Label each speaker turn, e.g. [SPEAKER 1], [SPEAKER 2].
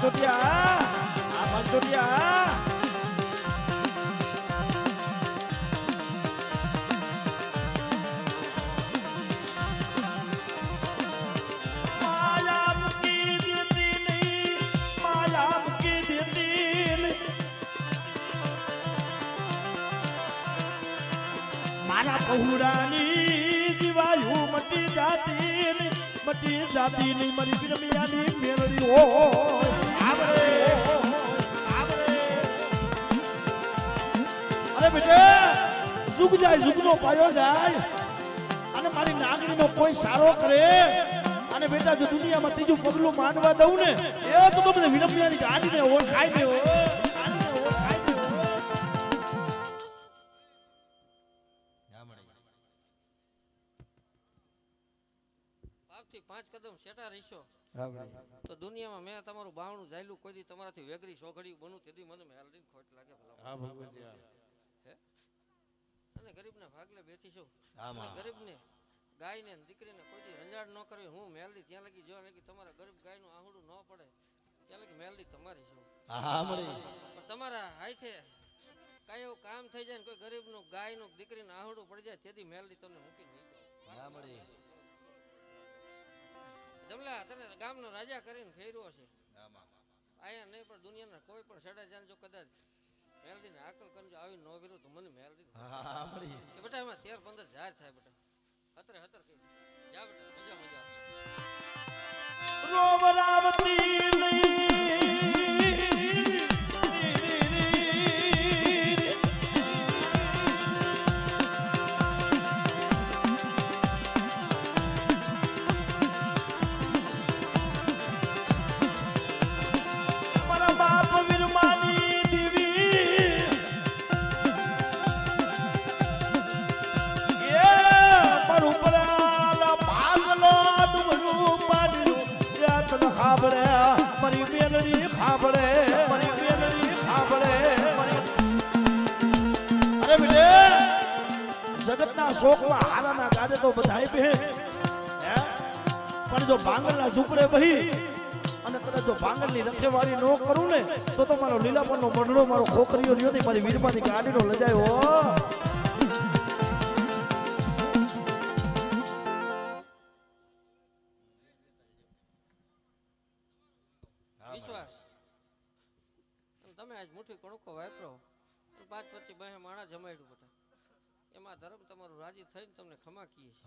[SPEAKER 1] પાંચોટિયા મારા પहुડાની જીવાયુ મટી જાતી ની મારી પ્રેમિયાની મેળવી હો આવરે અરે બેટે સુખ જાય સુખનો પાયો જાય અને મારી નાગણીનો કોઈ સારો કરે અને બેટા જો દુનિયામાં ત્રીજું પગલું માંડવા દઉં ને એ તો બધે વિરમિયાની ગાડીને ઓળખાઈ દે
[SPEAKER 2] પાંચ કદમ સેટા રહીશો તો દુનિયામાં મેં તમારું બાવણું જાયલું કોઈ દી તમારાથી વેગરી સોઘડિયું બનું તેથી મને મેલડી ખોટ લાગે અને ગરીબના ભાગલે બેઠી છું ગરીબને ગાયને દીકરીને કોઈ દી રંજાડ ન કરવી હું મેલડી ત્યાં લગી જો લગી તમારા ગરીબ ગાયનું આહુડું ન પડે ત્યાં લગી મેલડી તમારી છું પણ તમારા હાથે કાંઈ એવું કામ થઈ જાય ને કોઈ ગરીબનું ગાયનું દીકરીનું આહુડું પડી જાય તેથી મેલડી તમને મૂકી નહીં જમલા તને ગામનો રાજા કરીને ફેર્યો છે આયા નહીં પણ દુનિયાના કોઈ પણ સડા જાન જો કદાચ મેલડીને આકલ કરીને આવી ન વિરું તો મને મેલડી કે બેટા એમાં 13-15 જાર થાય બેટા હતરે હતર કહી જા બેટા મજા
[SPEAKER 1] રોવરાવતી ખાબરે મારી બેનરી ખાબરે મારી બેનરી ખાબરે અરે બેટે જગતના શોકમાં હારાના ગાડે તો બધાય બે પણ જો ભાંગલના ઝૂપડે બહી અને કદાચ જો ભાંગલની રખેવાળી ન કરું ને તો મારો લીલાપણનો મઢડો મારો ખોખરીઓ રહ્યો ને મારી વીરમાંથી ગાડીનો લજાયો
[SPEAKER 2] વિશ્વાસ તમે આજ મુઠ્ઠી કણકો વાપરો 5-25 બહે માણા જમાડ્યું બેટા એમાં ધર્મ તમારું રાજી થઈને તમને ખમા કીએ